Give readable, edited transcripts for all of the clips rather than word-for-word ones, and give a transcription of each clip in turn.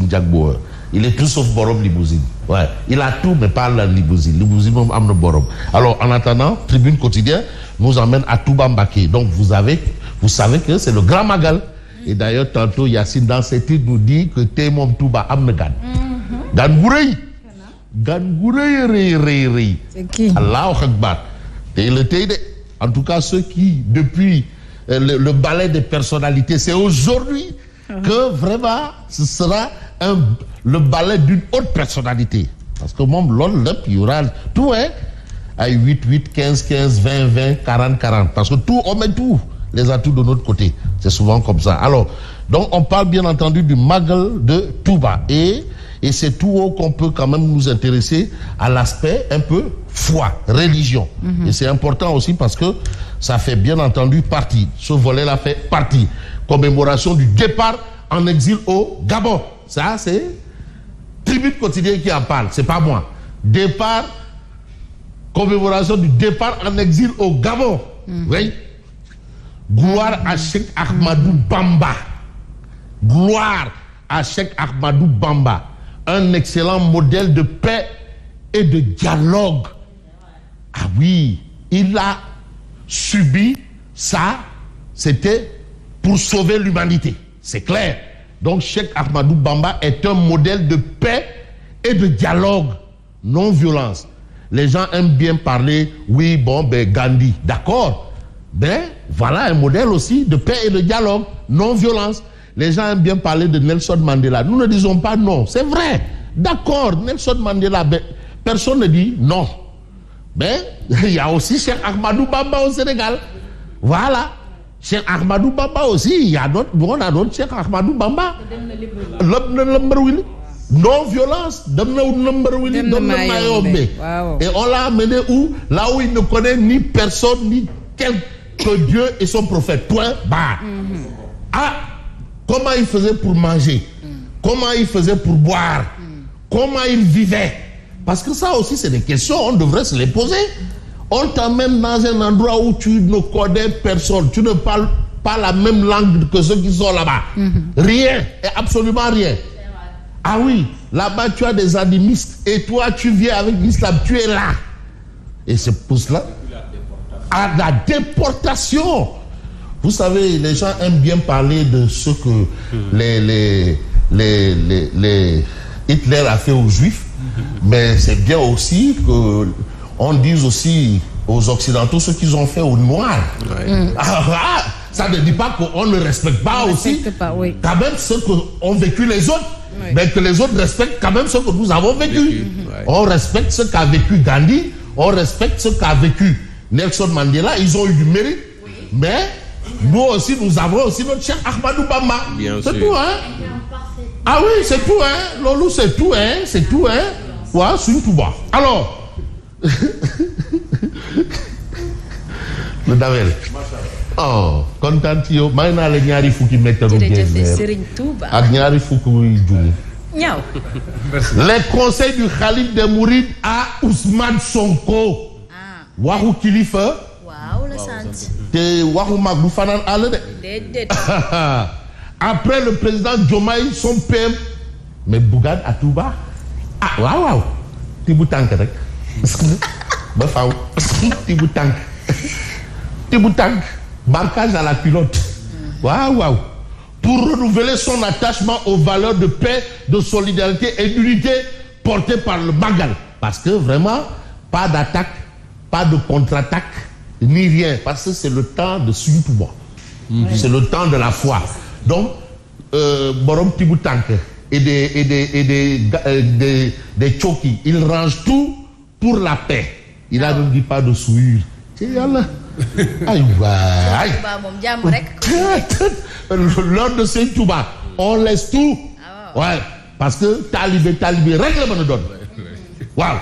Jagbo. Il est tout sauf borom limousine. Ouais. Il a tout, mais pas la limousine. Limousine, même amne borom. Alors, en attendant, Tribune Quotidien nous emmène à Touba Mbaké. Donc, vous savez que c'est le Grand Magal. Et d'ailleurs, tantôt, Yacine, dans ses titres, nous dit que Témom Touba amne gan. Gan Gourey. Gan Gourey. C'est qui? Allahu Akbar. Et le Téide. En tout cas, ceux qui, depuis le ballet des personnalités, c'est aujourd'hui que vraiment ce sera le ballet d'une haute personnalité. Parce que même l'autre, il y aura tout, hein, à 8, 15, 20, 40. Parce que tout, on met tout, les atouts de notre côté. C'est souvent comme ça. Alors, donc on parle bien entendu du Magal de Touba. Et c'est tout haut qu'on peut quand même nous intéresser à l'aspect un peu foi, religion. Et c'est important aussi parce que ça fait bien entendu partie. Ce volet-là fait partie. Commémoration du départ en exil au Gabon. Ça, c'est Tribune Quotidien qui en parle. C'est pas moi. Départ, commémoration du départ en exil au Gabon. Oui. Gloire à Cheikh Ahmadou Bamba. Gloire à Cheikh Ahmadou Bamba. Un excellent modèle de paix et de dialogue. Ah oui, il a subi ça, c'était pour sauver l'humanité. C'est clair. Donc Cheikh Ahmadou Bamba est un modèle de paix et de dialogue, non-violence. Les gens aiment bien parler, oui, bon, ben Gandhi, d'accord. Ben voilà un modèle aussi de paix et de dialogue, non-violence. Les gens aiment bien parler de Nelson Mandela. Nous ne disons pas non, c'est vrai. D'accord, Nelson Mandela, ben, personne ne dit non. Mais il y a aussi Cheikh Ahmadou Bamba au Sénégal. Voilà. Cheikh Ahmadou Bamba aussi. Il y a d'autres, on a d'autres Cheikh Ahmadou Bamba. Non-violence. Et on l'a amené où? Là où il ne connaît ni personne, ni que Dieu et son prophète. Point barre. Ah, comment il faisait pour manger? Comment il faisait pour boire? Comment il vivait? Parce que ça aussi, c'est des questions, on devrait se les poser. On t'emmène dans un endroit où tu ne connais personne. Tu ne parles pas la même langue que ceux qui sont là-bas. Rien, et absolument rien. Ah oui, là-bas, tu as des animistes. Et toi, tu viens avec l'islam, tu es là. Et c'est pour cela. À la déportation. Vous savez, les gens aiment bien parler de ce que Hitler a fait aux Juifs. Mais c'est bien aussi qu'on dise aussi aux Occidentaux ce qu'ils ont fait aux Noirs. Ça ne dit pas qu'on ne respecte pas aussi quand même ce qu'ont vécu les autres, mais que les autres respectent quand même ce que nous avons vécu. On respecte ce qu'a vécu Gandhi, on respecte ce qu'a vécu Nelson Mandela. Ils ont eu du mérite, mais nous aussi, nous avons aussi notre cher Ahmadou Bamba. C'est tout, hein? Ah oui, c'est tout, hein? Lolo, c'est tout, hein? C'est tout, hein? Ouais, c'est tout bas. Alors, le Davel. Oh, content yo. Maïna le ñaari fukki meter au les conseils du Khalif des Mourides à Ousmane Sonko. Waxu kilifa. Waaw, le sant. Te waxu mag du fanan àll de. Déedéet. Après le président Diomaye, son PM, mais Bougane à Touba. Ah, waouh. Tibu tank rek. Ba faaw. Tibu tank. Tibu tank. Marquage à la culotte. Waouh. Pour renouveler son attachement aux valeurs de paix, de solidarité et d'unité portées par le Magal. Parce que vraiment, pas d'attaque, pas de contre-attaque, ni rien. Parce que c'est le temps de Sunu Touba. C'est le temps de la foi. Donc, Borom Tiboutank et des Tchoki, il range tout pour la paix. Il n'a même dit pas de souillure. Aïe, aïe. Lors de Seigne Touba, on laisse tout. Ouais, parce que talibé, règle me donne. Waouh.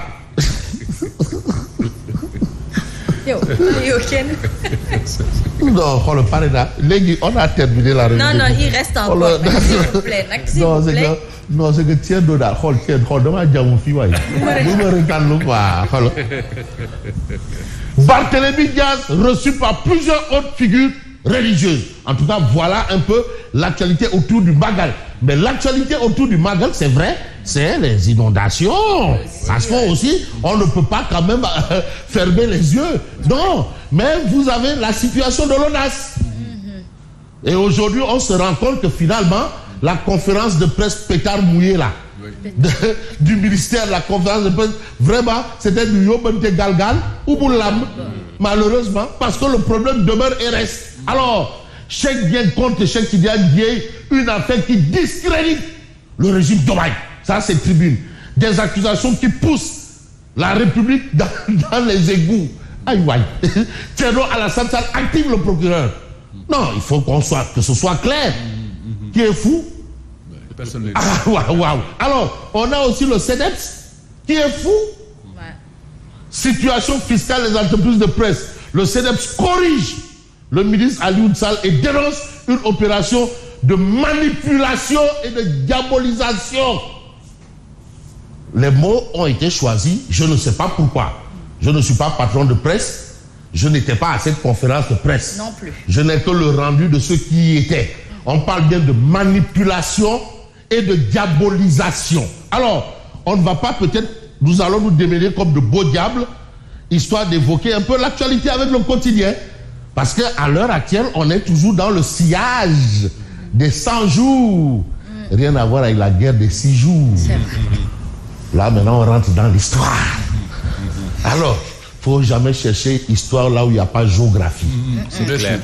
Non, on a terminé la réunion. Non, il reste encore. S'il vous plaît. Non, c'est que tiens, Barthélémy Diaz reçu par plusieurs autres figures religieuses. En tout cas, voilà un peu l'actualité autour du Magal. Mais l'actualité autour du Magal, c'est vrai, c'est les inondations. Parce qu'on aussi, on ne peut pas quand même fermer les yeux. Non, mais vous avez la situation de l'ONAS. Et aujourd'hui, on se rend compte que finalement, la conférence de presse pétard mouillé là, du ministère, la conférence de presse, vraiment, c'était du Yobente Galgal ou Boulam, malheureusement, parce que le problème demeure et reste. Alors, Cheikh bien contre Cheikh Tidiane Dièye, une affaire qui discrédite le régime d'Obaï. Ça, c'est tribune. Des accusations qui poussent la République dans les égouts. Aïe, aïe. Thierno Alassane Sall active le procureur. Non, il faut que ce soit clair. Qui est fou? Personne ah, waouh. Alors, on a aussi le CEDEPS qui est fou. Ouais. Situation fiscale des entreprises de presse. Le CEDEPS corrige le ministre Alioune Sall et dénonce une opération de manipulation et de diabolisation. Les mots ont été choisis, je ne sais pas pourquoi. Je ne suis pas patron de presse, je n'étais pas à cette conférence de presse. Non plus. Je n'ai que le rendu de ceux qui y étaient. On parle bien de manipulation et de diabolisation. Alors, on ne va pas peut-être, nous allons nous démêler comme de beaux diables, histoire d'évoquer un peu l'actualité avec le quotidien. Parce qu'à l'heure actuelle, on est toujours dans le sillage des 100 jours. Rien à voir avec la guerre des 6 jours. Là, maintenant, on rentre dans l'histoire. Alors, il ne faut jamais chercher histoire là où il n'y a pas géographie. C'est clair.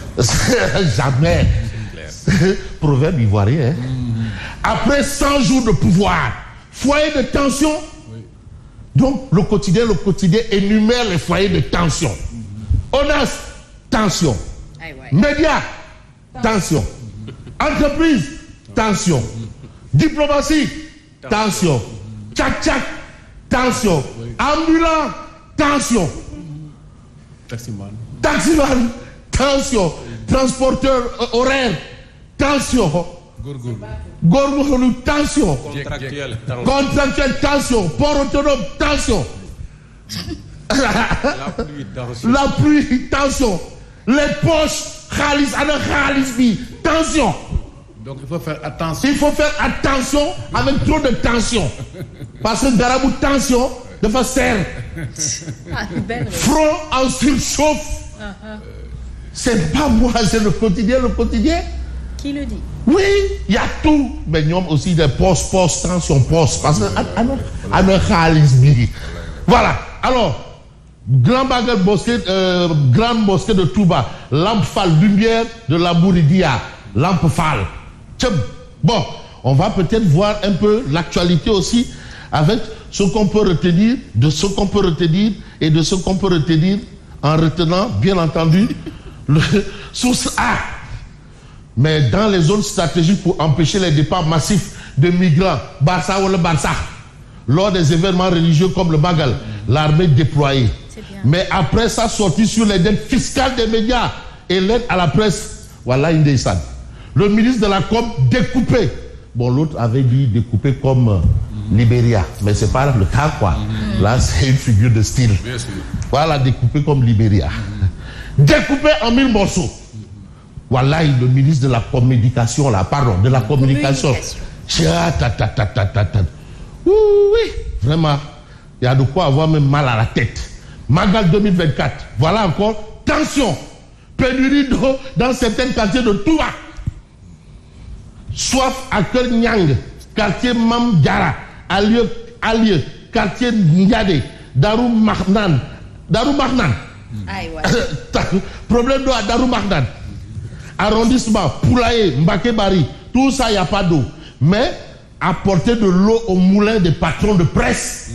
Jamais. Proverbe ivoirien. Hein? Après 100 jours de pouvoir, foyer de tension. Donc, le quotidien énumère les foyers de tension. ONAS, tension. Médias, tension. Entreprise, tension. Diplomatie, tension. Tchak-tchak, tension. Ambulant, tension. Taximan, tension. Transporteur horaire, tension. Gorgorou, tension. Contractuel, tension. Port autonome, tension. La pluie, tension. Les poches, tension. Donc il faut faire attention. Il faut faire attention avec trop de tension. Parce que Garabou, tension, de faire serre. Front en surchauffe. C'est pas moi, c'est le quotidien. Qui le dit? Oui, il y a tout. Mais nous avons aussi des postes, tension, poste. Parce que, voilà. Alors, grande mosquée de Touba, lampe Fall, lumière de la Bouridia, lampe Fall. Bon, on va peut-être voir un peu l'actualité aussi avec ce qu'on peut retenir, de ce qu'on peut retenir et de ce qu'on peut retenir en retenant, bien entendu, le source A. Mais dans les zones stratégiques pour empêcher les départs massifs de migrants, Barça ou le Barça, lors des événements religieux comme le Magal, l'armée déployée. Mais après sa sortie sur les dettes fiscales des médias et l'aide à la presse, voilà Indessan. Le ministre de la Com découpé. Bon, l'autre avait dit découpé comme Libéria, mais c'est pas le cas quoi. Là, c'est une figure de style. Voilà, découpé comme Libéria. Découpé en 1000 morceaux. Voilà, le ministre de la communication, là, pardon, de la communication. Oui, vraiment, il y a de quoi avoir même mal à la tête. Magal 2024, voilà encore, tension, pénurie d'eau dans certains quartiers de Touba. Soif à Kernyang, quartier Mamdiara, Alieu, quartier Ndiade, Darou Mahnan. Problème d'eau à Darou Mahnan. Arrondissement, Poulaye, Mbakebari, tout ça, il n'y a pas d'eau. Mais apporter de l'eau au moulin des patrons de presse.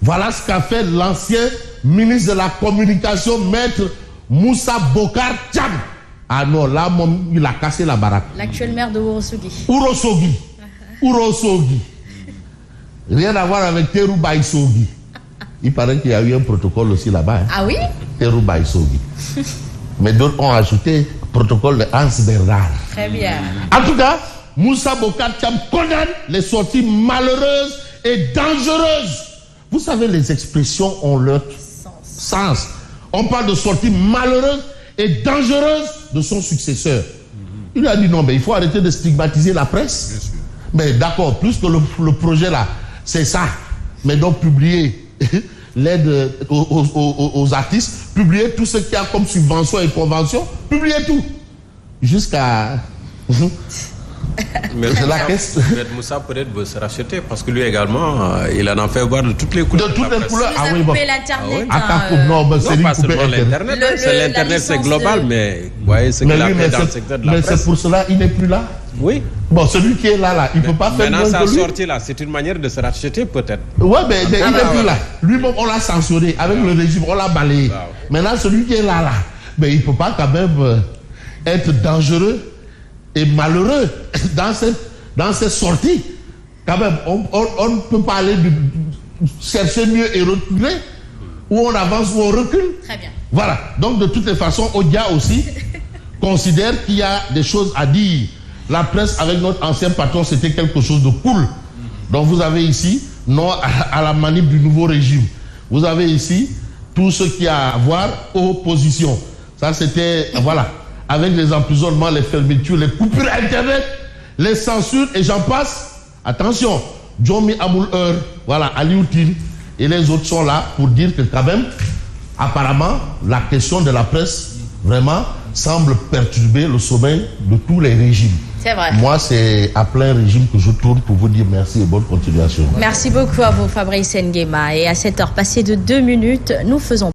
Voilà ce qu'a fait l'ancien ministre de la communication, maître Moussa Bokar Tcham. Ah non, là, il a cassé la baraque. L'actuel maire de Ourossogui. Rien à voir avec Terou Baïsogui. Il paraît qu'il y a eu un protocole aussi là-bas. Hein. Ah oui? Terou Baïsogui. Mais d'autres ont ajouté protocole de Hans Bernard. Très bien. En tout cas, Moussa Bokar Tcham condamne les sorties malheureuses et dangereuses. Vous savez, les expressions ont leur sens. On parle de sorties malheureuses et dangereuses de son successeur. Il a dit non, mais il faut arrêter de stigmatiser la presse. Mais d'accord, plus que le projet là, c'est ça. Mais donc publier l'aide aux artistes, publier tout ce qu'il y a comme subvention et convention, publier tout. Jusqu'à... Mais Moussa peut-être veut se racheter parce que lui également, il en a fait voir de toutes les couleurs. De toutes les couleurs. Ah oui, l'Internet. Non, c'est pas seulement l'Internet. C'est l'Internet, c'est global, mais vous voyez ce qu'il a fait dans le secteur de la presse. Mais c'est pour cela il n'est plus là. Oui. Bon, celui qui est là, il ne peut pas faire maintenant moins sa que lui. sortie là, c'est une manière de se racheter peut-être. Ouais, mais il n'est plus là. Lui-même, on l'a censuré avec le régime, on l'a balayé. Maintenant, celui qui est là, mais il ne peut pas quand même être dangereux et malheureux dans cette sortie. Quand même, on ne peut pas aller chercher mieux et reculer, ou on avance ou on recule. Très bien. Voilà. Donc, de toutes les façons, Odia aussi considère qu'il y a des choses à dire. La presse, avec notre ancien patron, c'était quelque chose de cool. Donc, vous avez ici, non à la manip du nouveau régime. Vous avez ici tout ce qui a à voir opposition. Ça, c'était, voilà, avec les emprisonnements, les fermetures, les coupures Internet, les censures, et j'en passe. Attention, Djomi Amoul-Heur, voilà, Alioutil, et les autres sont là pour dire que quand même, apparemment, la question de la presse, vraiment, semble perturber le sommeil de tous les régimes. C'est vrai. Moi, c'est à plein régime que je tourne pour vous dire merci et bonne continuation. Merci beaucoup à vous, Fabrice Nguema. Et à 7h passées de 2 minutes, nous faisons